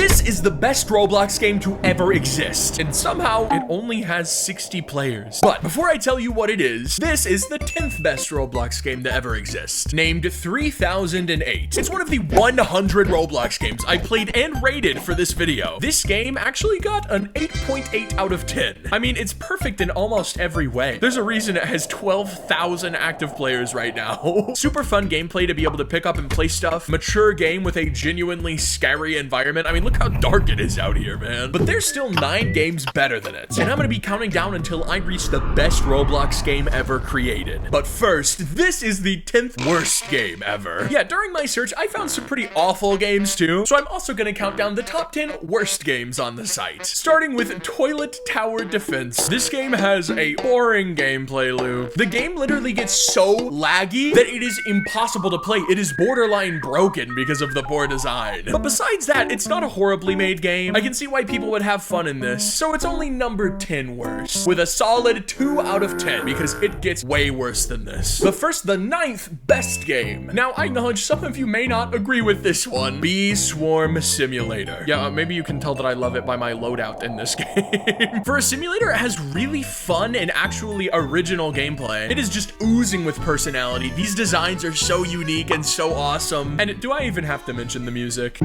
This is the best Roblox game to ever exist, and somehow it only has 60 players. But before I tell you what it is, this is the 10th best Roblox game to ever exist, named 3008. It's one of the 100 Roblox games I played and rated for this video. This game actually got an 8.8 out of 10. I mean, it's perfect in almost every way. There's a reason it has 12,000 active players right now. Super fun gameplay to be able to pick up and play stuff. Mature game with a genuinely scary environment. I mean, look how dark it is out here, man. But there's still 9 games better than it. And I'm gonna be counting down until I reach the best Roblox game ever created. But first, this is the 10th worst game ever. Yeah, during my search, I found some pretty awful games too. So I'm also gonna count down the top 10 worst games on the site. Starting with Toilet Tower Defense. This game has a boring gameplay loop. The game literally gets so laggy that it is impossible to play. It is borderline broken because of the poor design. But besides that, it's not a horribly made game. I can see why people would have fun in this. So it's only number 10 worst, with a solid 2 out of 10 because it gets way worse than this. But first, the 9th best game. Now, I acknowledge some of you may not agree with this one. Bee Swarm Simulator. Yeah, maybe you can tell that I love it by my loadout in this game. For a simulator, it has really fun and actually original gameplay. It is just oozing with personality. These designs are so unique and so awesome. And do I even have to mention the music?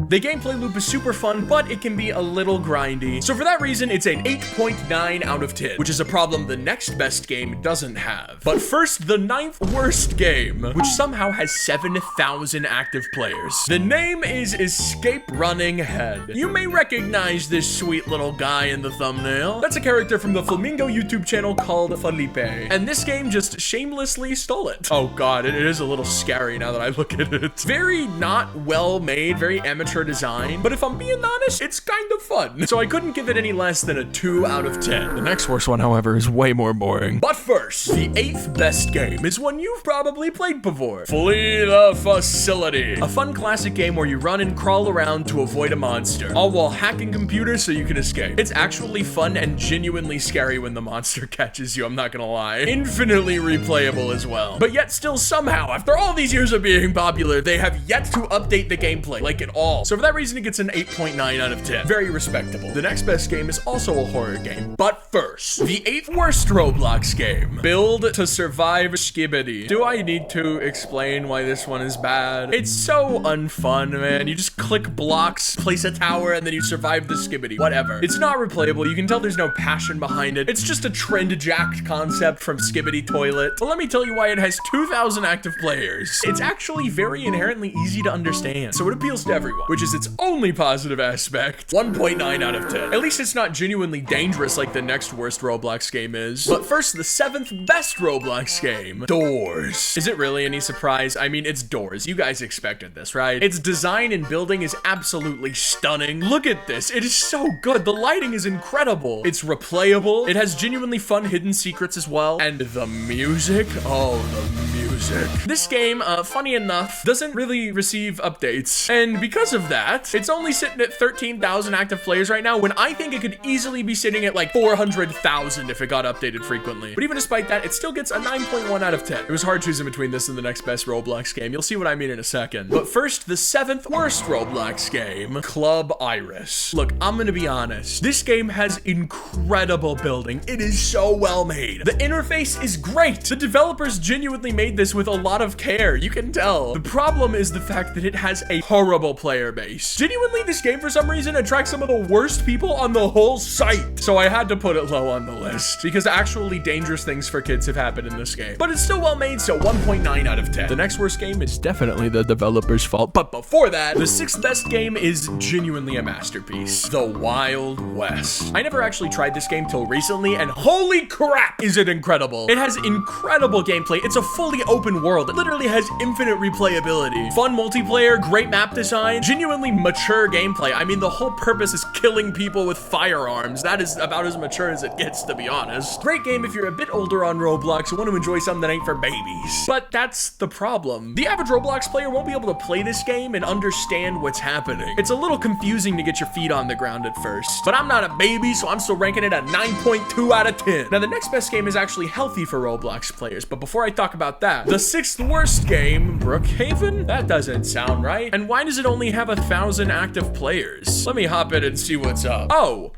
The gameplay loop is super fun, but it can be a little grindy. So for that reason, it's an 8.9 out of 10, which is a problem the next best game doesn't have. But first, the 9th worst game, which somehow has 7,000 active players. The name is Escape Running Head. You may recognize this sweet little guy in the thumbnail. That's a character from the Flamingo YouTube channel called Felipe. And this game just shamelessly stole it. Oh god, it is a little scary now that I look at it. Very not well made, very amateur design, but if I'm being honest, it's kind of fun. So I couldn't give it any less than a 2 out of 10. The next worst one, however, is way more boring. But first, the 8th best game is one you've probably played before. Flee the Facility. A fun classic game where you run and crawl around to avoid a monster, all while hacking computers so you can escape. It's actually fun and genuinely scary when the monster catches you, I'm not gonna lie. Infinitely replayable as well. But yet still somehow, after all these years of being popular, they have yet to update the gameplay, like at all. So for that reason, it gets an 8.9 out of 10. Very respectable. The next best game is also a horror game. But first, the 8th worst Roblox game. Build to Survive Skidy. Do I need to explain why this one is bad? It's so unfun, man. You just click blocks, place a tower, and then you survive the Skibbity. Whatever. It's not replayable. You can tell there's no passion behind it. It's just a trend-jacked concept from Skibbity Toilet. But let me tell you why it has 2,000 active players. It's actually very inherently easy to understand, so it appeals to everyone, which is its only positive aspect. 1.9 out of 10. At least it's not genuinely dangerous like the next worst Roblox game is. But first, the 7th best Roblox game, Doors. Is it really any surprise? I mean, it's Doors. You guys expected this, right? Its design and building is absolutely stunning. Look at this. It is so good. The lighting is incredible. It's replayable. It has genuinely fun hidden secrets as well. And the music? Oh, the music. This game, funny enough, doesn't really receive updates. And because of that, it's only sitting at 13,000 active players right now when I think it could easily be sitting at like 400,000 if it got updated frequently. But even despite that, it still gets a 9.1 out of 10. It was hard choosing between this and the next best Roblox game. You'll see what I mean in a second. But first, the 7th worst Roblox game, Club Iris. Look, I'm gonna be honest. This game has incredible building. It is so well made. The interface is great. The developers genuinely made this with a lot of care. You can tell. The problem is the fact that it has a horrible player base. Genuinely, this game for some reason attracts some of the worst people on the whole site. So I had to put it low on the list because actually dangerous things for kids have happened in this game. But it's still well made, so 1.9 out of 10. The next worst game is definitely the developer's fault. But before that, the 6th best game is genuinely a masterpiece, The Wild West. I never actually tried this game till recently, and holy crap, is it incredible. It has incredible gameplay. It's a fully open world. It literally has infinite replayability. Fun multiplayer, great map design, genuinely mature gameplay. I mean, the whole purpose is killing people with firearms. That is about as mature as it gets, to be honest. Great game if you're a bit older on Roblox and want to enjoy something that ain't for babies. But that's the problem. The average Roblox player won't be able to play this game and understand what's happening. It's a little confusing to get your feet on the ground at first. But I'm not a baby, so I'm still ranking it at 9.2 out of 10. Now, the next best game is actually healthy for Roblox players, but before I talk about that, that? The 6th worst game, Brook Haven? That doesn't sound right. And why does it only have 1,000 active players? Let me hop in and see what's up. Oh.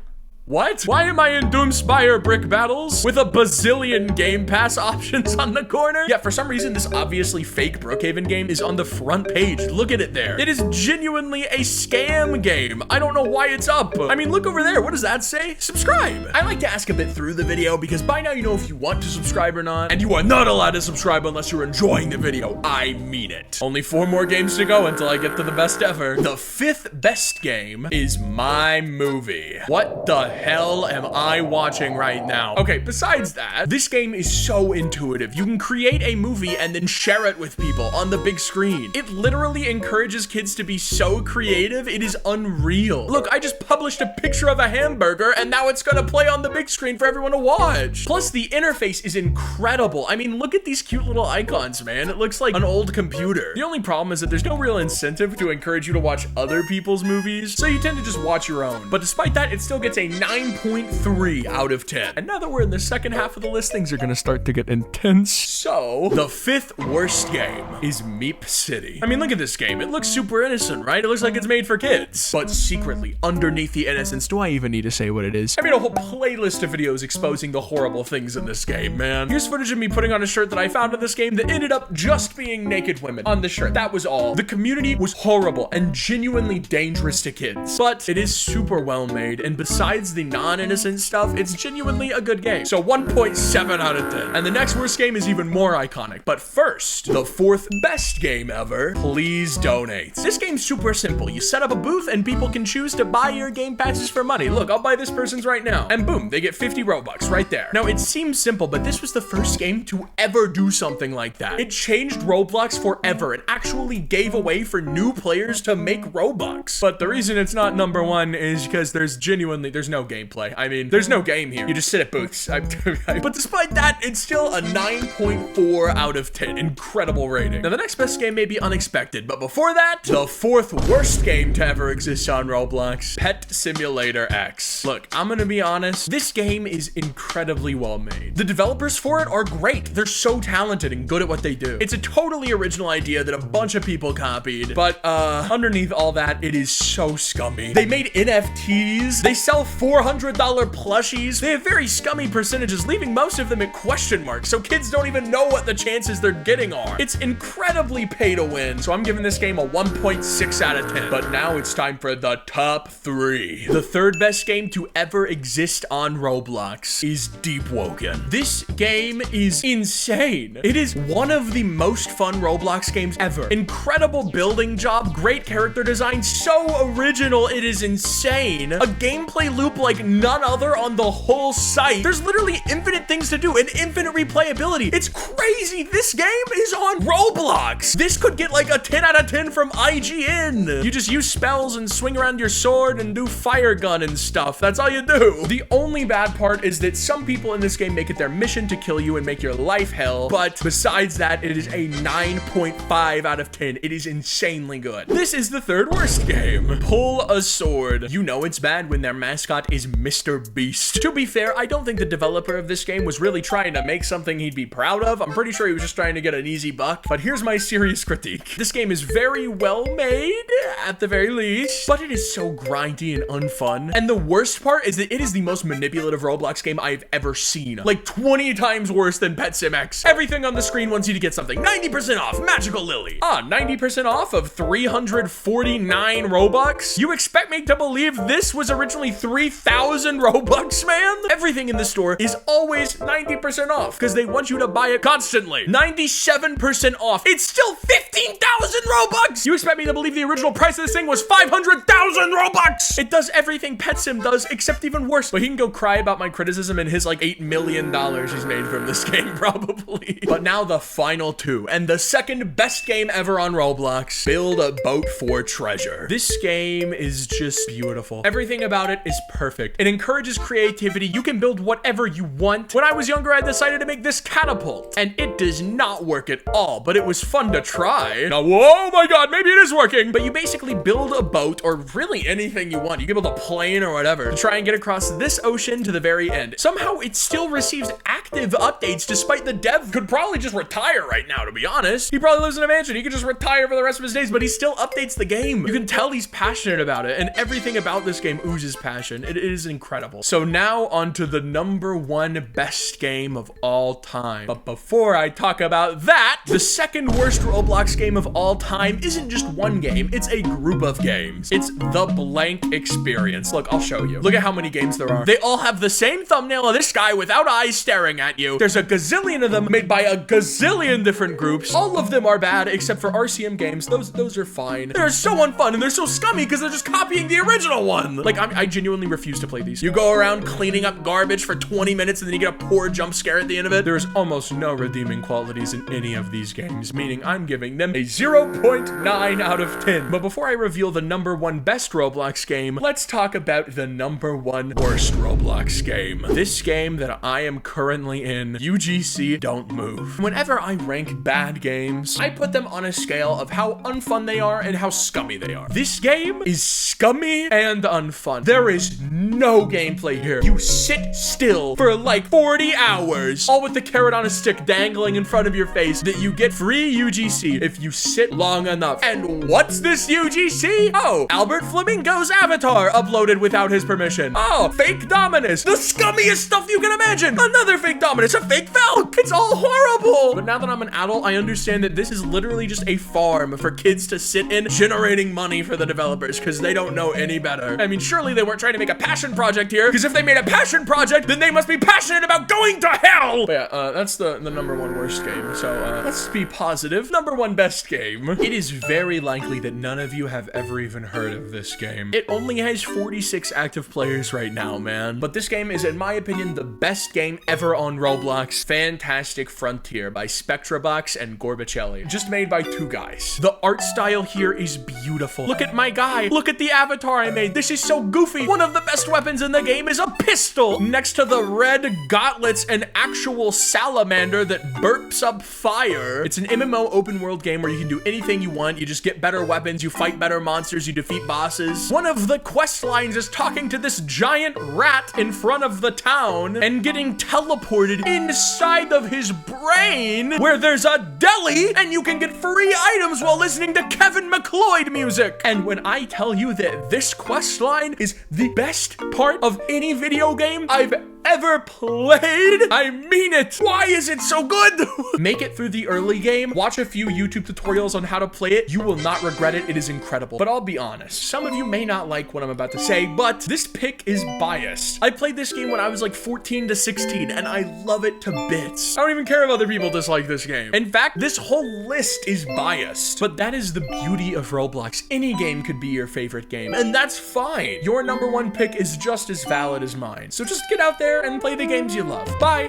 What? Why am I in Doomspire Brick Battles with a bazillion Game Pass options on the corner? Yeah, for some reason, this obviously fake Brookhaven game is on the front page. Look at it there. It is genuinely a scam game. I don't know why it's up. I mean, look over there. What does that say? Subscribe. I like to ask a bit through the video because by now you know if you want to subscribe or not, and you are not allowed to subscribe unless you're enjoying the video. I mean it. Only 4 more games to go until I get to the best ever. The 5th best game is my movie. What the hell am I watching right now? Okay, besides that, this game is so intuitive. You can create a movie and then share it with people on the big screen. It literally encourages kids to be so creative, it is unreal. Look, I just published a picture of a hamburger and now it's gonna play on the big screen for everyone to watch. Plus, the interface is incredible. I mean, look at these cute little icons, man. It looks like an old computer. The only problem is that there's no real incentive to encourage you to watch other people's movies, so you tend to just watch your own. But despite that, it still gets a 9.3 out of 10. And now that we're in the second half of the list, things are gonna start to get intense. So, the 5th worst game is MEEP City. I mean, look at this game. It looks super innocent, right? It looks like it's made for kids. But secretly, underneath the innocence, do I even need to say what it is? I made a whole playlist of videos exposing the horrible things in this game, man. Here's footage of me putting on a shirt that I found in this game that ended up just being naked women on the shirt. That was all. The community was horrible and genuinely dangerous to kids. But it is super well made, and besides the non-innocent stuff, it's genuinely a good game. So 1.7 out of 10. And the next worst game is even more iconic. But first, the 4th best game ever, Please Donate. This game's super simple. You set up a booth and people can choose to buy your game passes for money. Look, I'll buy this person's right now. And boom, they get 50 Robux right there. Now, it seems simple, but this was the first game to ever do something like that. It changed Roblox forever. It actually gave a way for new players to make Robux. But the reason it's not number 1 is because there's no gameplay. I mean, there's no game here. You just sit at booths. But despite that, it's still a 9.4 out of 10. Incredible rating. Now, the next best game may be unexpected, but before that, the 4th worst game to ever exist on Roblox, Pet Simulator X. Look, I'm gonna be honest, this game is incredibly well made. The developers for it are great. They're so talented and good at what they do. It's a totally original idea that a bunch of people copied, but underneath all that, it is so scummy. They made NFTs. They sell $400 plushies. They have very scummy percentages, leaving most of them at question marks, so kids don't even know what the chances they're getting are. It's incredibly pay to win, so I'm giving this game a 1.6 out of 10. But now it's time for the top 3. The 3rd best game to ever exist on Roblox is Deepwoken. This game is insane. It is one of the most fun Roblox games ever. Incredible building job, great character design, so original, it is insane. A gameplay loop like none other on the whole site. There's literally infinite things to do and infinite replayability. It's crazy. This game is on Roblox. This could get like a 10 out of 10 from IGN. You just use spells and swing around your sword and do fire gun and stuff. That's all you do. The only bad part is that some people in this game make it their mission to kill you and make your life hell. But besides that, it is a 9.5 out of 10. It is insanely good. This is the 3rd worst game, Pull a Sword. You know it's bad when their mascot is Mr. Beast. To be fair, I don't think the developer of this game was really trying to make something he'd be proud of. I'm pretty sure he was just trying to get an easy buck. But here's my serious critique. This game is very well made, at the very least, but it is so grindy and unfun. And the worst part is that it is the most manipulative Roblox game I've ever seen. Like 20 times worse than Pet Sim X. Everything on the screen wants you to get something. 90% off, Magical Lily. 90% off of 349 Robux? You expect me to believe this was originally 3,000 Robux, man? Everything in the store is always 90% off because they want you to buy it constantly. 97% off. It's still 15,000 Robux. You expect me to believe the original price of this thing was 500,000 Robux? It does everything Pet Sim does except even worse. But he can go cry about my criticism and his like $8 million he's made from this game probably. But now the final 2 and the 2nd best game ever on Roblox, Build a Boat for Treasure. This game is just beautiful. Everything about it is perfect. It encourages creativity. You can build whatever you want. When I was younger, I decided to make this catapult and it does not work at all, but it was fun to try. Now, oh my God, god, maybe it is working. But you basically build a boat, or really anything you want. You can build a plane or whatever to try and get across this ocean to the very end. Somehow it still receives active updates despite the dev could probably just retire right now, to be honest. He probably lives in a mansion. He could just retire for the rest of his days, but he still updates the game. You can tell he's passionate about it, and everything about this game oozes passion. It is incredible. So now on to the #1 best game of all time. But before I talk about that, the second worst Roblox game of all time isn't just one game, it's a group of games. It's the blank experience. Look, I'll show you. Look at how many games there are. They all have the same thumbnail of this guy without eyes staring at you. There's a gazillion of them made by a gazillion different groups. All of them are bad except for RCM games. Those are fine. They're so unfun and they're so scummy because they're just copying the original one. Like, I genuinely refuse to play these. You go around cleaning up garbage for 20 minutes and then you get a poor jump scare at the end of it. There's almost no redeeming qualities in any of these games, meaning I'm giving them a 0.9 out of 10. But before I reveal the #1 best Roblox game, let's talk about the #1 worst Roblox game. This game that I am currently in, UGC Don't Move. Whenever I rank bad games, I put them on a scale of how unfun they are and how scummy they are. This game is scummy and unfun. There is no gameplay here. You sit still for like 40 hours, all with the carrot on a stick dangling in front of your face that you get free UGC if you sit long enough. And what's this UGC? Oh, Albert Flamingo's avatar uploaded without his permission. Oh, fake Dominus. The scummiest stuff you can imagine. Another fake Dominus, a fake Falc. It's all horrible. But now that I'm an adult, I understand that this is literally just a farm for kids to sit in, generating money for the developers because they don't know any better. I mean, surely they weren't trying to make a passion project here, because if they made a passion project, then they must be passionate about going to hell. But yeah, that's the #1 worst game. So let's be positive. #1 best game. It is very likely that none of you have ever even heard of this game. It only has 46 active players right now, man. But this game is, in my opinion, the best game ever on Roblox. Fantastic Frontier by Spectrabox and Gorbacelli. Just made by 2 guys. The art style here is beautiful. Look at my guy. Look at the avatar I made. This is so goofy. One of the best weapons in the game is a pistol next to the red gauntlets, an actual salamander that burps up fire. It's an MMO open world game where you can do anything you want. You just get better weapons, you fight better monsters, you defeat bosses. One of the quest lines is talking to this giant rat in front of the town and getting teleported inside of his brain where there's a deli and you can get free items while listening to Kevin McLeod music. And when I tell you that this quest line is the best part of any video game I've ever played, I mean it. Why is it so good? Make it through the early game, watch a few YouTube tutorials on how to play it. You will not regret it. It is incredible. But I'll be honest, some of you may not like what I'm about to say, but this pick is biased. I played this game when I was like 14 to 16 and I love it to bits. I don't even care if other people dislike this game. In fact, this whole list is biased. But that is the beauty of Roblox. Any game could be your favorite game, and that's fine. Your #1 pick is just as valid as mine. So just get out there and play the games you love. Bye.